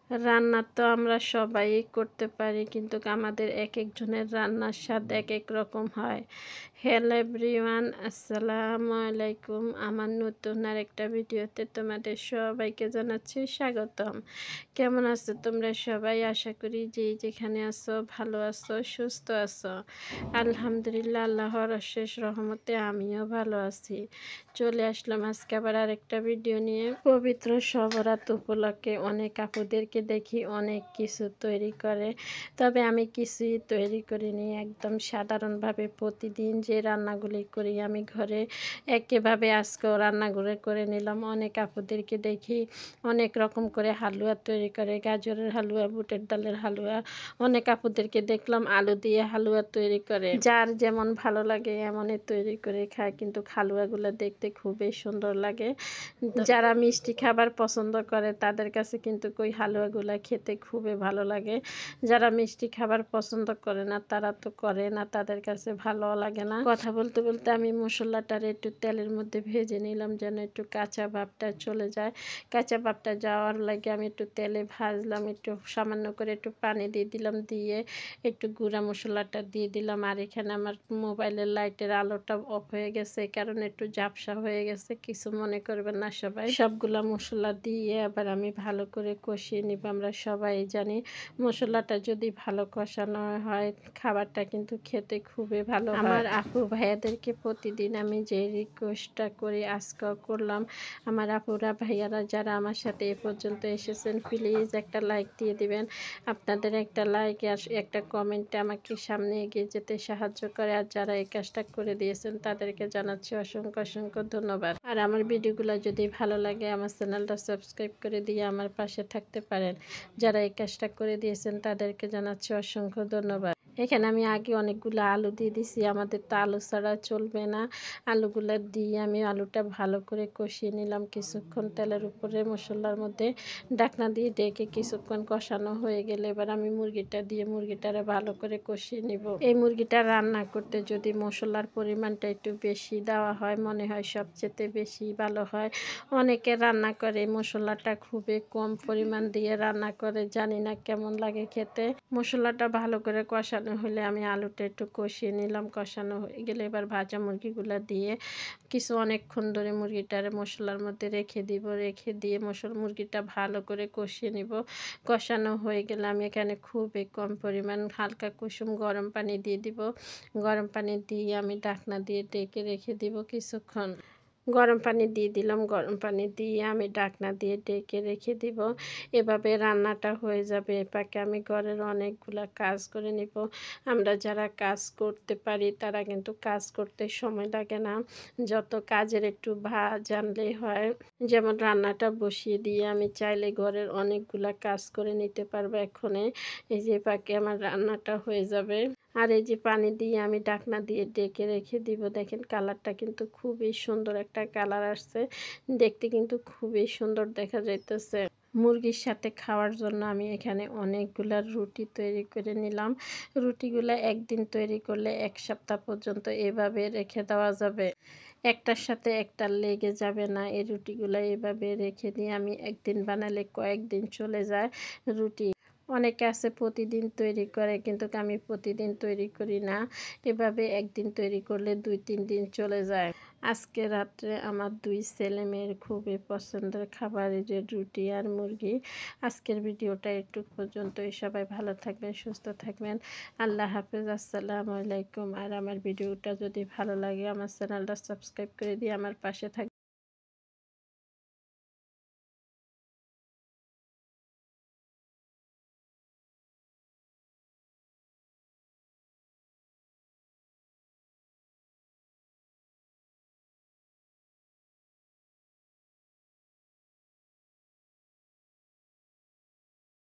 রান্না তো আমরা সবাই করতে পারি, কিন্তু আমাদের একেকজনের রান্নার স্বাদ একেক রকম হয়। হ্যালো এভরিওয়ান, আসসালামু আলাইকুম। আমার নতুন আরেকটা ভিডিওতে তোমাদের সবাইকে জানাচ্ছি স্বাগতম। কেমন আছো তোমরা সবাই? আশা করি যে যেখানে আছো ভালো আছো, সুস্থ আছো। আলহামদুলিল্লাহ, আল্লাহর অশেষ রহমতে আমিও ভালো আছি। চলে আসলাম আজকে আবার আরেকটা ভিডিও নিয়ে। পবিত্র শবরাত উপলক্ষে অনেক আপুদেরকে দেখি অনেক কিছু তৈরি করে, তবে আমি কিছুই তৈরি করিনি। একদম সাধারণভাবে প্রতিদিন যে রান্নাগুলি করি আমি ঘরে, একেভাবে আজকেও রান্নাগুলো করে নিলাম। অনেক আপুদেরকে দেখি অনেক রকম করে হালুয়া তৈরি করে, গাজরের হালুয়া, বুটের ডালের হালুয়া। অনেক আপুদেরকে দেখলাম আলু দিয়ে হালুয়া তৈরি করে। যার যেমন ভালো লাগে এমনই তৈরি করে খায়, কিন্তু হালুয়াগুলো দেখতে খুবই সুন্দর লাগে। যারা মিষ্টি খাবার পছন্দ করে তাদের কাছে কিন্তু ওই হালুয়াগুলা খেতে খুবই ভালো লাগে। যারা মিষ্টি খাবার পছন্দ করে না তারা তো করে না, তাদের কাছে ভালো লাগে না। কথা বলতে বলতে আমি মশলাটার একটু তেলের মধ্যে ভেজে নিলাম, যেন একটু কাঁচা ভাবটা চলে যায়। কাঁচা ভাবটা যাওয়ার লাগে আমি একটু তেলে ভাজলাম, একটু সামান্য করে একটু পানি দিয়ে দিলাম, দিয়ে একটু গুঁড়া মশলাটা দিয়ে দিলাম। আর এখানে আমার মোবাইলের লাইটের আলোটা অফ হয়ে গেছে, কারণ একটু ঝাপসা হয়ে গেছে, কিছু মনে করবেন না সবাই। সবগুলা মশলা দিয়ে আবার আমি ভালো করে কষিয়ে নিব। আমরা সবাই জানি মশলাটা যদি ভালো কষানো হয় খাবারটা কিন্তু খেতে খুবই ভালো হয়। আমার আপু ভাইয়াদেরকে প্রতিদিন আমি যে রিকোয়েস্টটা করি আজকেও করলাম। আমার আপুরা ভাইয়ারা যারা আমার সাথে এ পর্যন্ত এসেছেন, প্লিজ একটা লাইক দিয়ে দিবেন। আপনাদের একটা লাইক আর একটা কমেন্টে আমাকে সামনে এগিয়ে যেতে সাহায্য করে। আর যারা এই কাজটা করে দিয়েছেন তাদেরকে জানাচ্ছি অসংখ্য অসংখ্য ধন্যবাদ। আর আমার ভিডিওগুলো যদি ভালো লাগে আমার চ্যানেলটা সাবস্ক্রাইব করে দিয়ে আমার পাশে থাকতে পারেন। যারা এই কাজটা করে দিয়েছেন তাদেরকে জানাচ্ছি অসংখ্য ধন্যবাদ। এখানে আমি আগে অনেকগুলো আলু দিয়ে দিছি, আমাদের তো আলু ছাড়া চলবে না। আলুগুলো দিয়ে আমি আলুটা ভালো করে কষিয়ে নিলাম কিছুক্ষণ তেলের উপরে মশলার মধ্যে। ঢাকনা দিয়ে ডেকে কিছুক্ষণ কষানো হয়ে গেলে এবার আমি মুরগিটা দিয়ে মুরগিটারে ভালো করে কষিয়ে নিব। এই মুরগিটা রান্না করতে যদি মশলার পরিমাণটা একটু বেশি দেওয়া হয় মনে হয় সবচেয়ে বেশি ভালো হয়। অনেকে রান্না করে মশলাটা খুবই কম পরিমাণ দিয়ে রান্না করে, জানি না কেমন লাগে খেতে। মশলাটা ভালো করে কষানো হলে আমি আলুটা একটু কষিয়ে নিলাম। কষানো হয়ে গেলে এবার ভাজা মুরগিগুলো দিয়ে অনেকক্ষণ ধরে মুরগিটার মশলার মধ্যে রেখে দিব। রেখে দিয়ে মুরগিটা ভালো করে কষিয়ে নিব। কষানো হয়ে গেলে আমি এখানে খুবই কম পরিমাণ হালকা কুসুম গরম পানি দিয়ে দিব। গরম পানি দিয়ে আমি ঢাকনা দিয়ে ডেকে রেখে দিব কিছুক্ষণ। গরম পানি দিয়ে দিলাম, গরম পানি দিয়ে আমি ঢাকনা দিয়ে ডেকে রেখে দিব। এভাবে রান্নাটা হয়ে যাবে। এপাকে আমি ঘরের অনেকগুলা কাজ করে নিব। আমরা যারা কাজ করতে পারি তারা কিন্তু কাজ করতে সময় লাগে না, যত কাজের একটু জানলেই হয়। যেমন রান্নাটা বসিয়ে দিয়ে আমি চাইলে ঘরের অনেকগুলা কাজ করে নিতে পারবো এক্ষণে। এই যে পাকে আমার রান্নাটা হয়ে যাবে। আর এই যে পানি দিয়ে আমি ঢাকনা দিয়ে ডেকে রেখে দিব। দেখেন কালারটা কিন্তু খুবই সুন্দর একটা কালার আসছে, দেখতে কিন্তু খুবই সুন্দর দেখা যাইতেছে। মুরগির সাথে খাওয়ার জন্য আমি এখানে অনেকগুলা রুটি তৈরি করে নিলাম। রুটিগুলা একদিন তৈরি করলে এক সপ্তাহ পর্যন্ত এভাবে রেখে দেওয়া যাবে, একটার সাথে একটা লেগে যাবে না। এই রুটিগুলা এভাবে রেখে দিয়ে আমি একদিন বানালে কয়েকদিন চলে যায় রুটি। অনেকে আছে প্রতিদিন তৈরি করে, কিন্তু আমি প্রতিদিন তৈরি করি না। এভাবে একদিন তৈরি করলে 2-3 দিন চলে যায়। আজকে রাত্রে আমার 2 ছেলে মেয়ের খুবই পছন্দের খাবার এই যে রুটি আর মুরগি। আজকের ভিডিওটা একটু পর্যন্তই। সবাই ভালো থাকবেন, সুস্থ থাকবেন। আল্লাহ হাফেজ, আসসালামু আলাইকুম। আর আমার ভিডিওটা যদি ভালো লাগে আমার চ্যানেলটা সাবস্ক্রাইব করে দিয়ে আমার পাশে থাকবেন।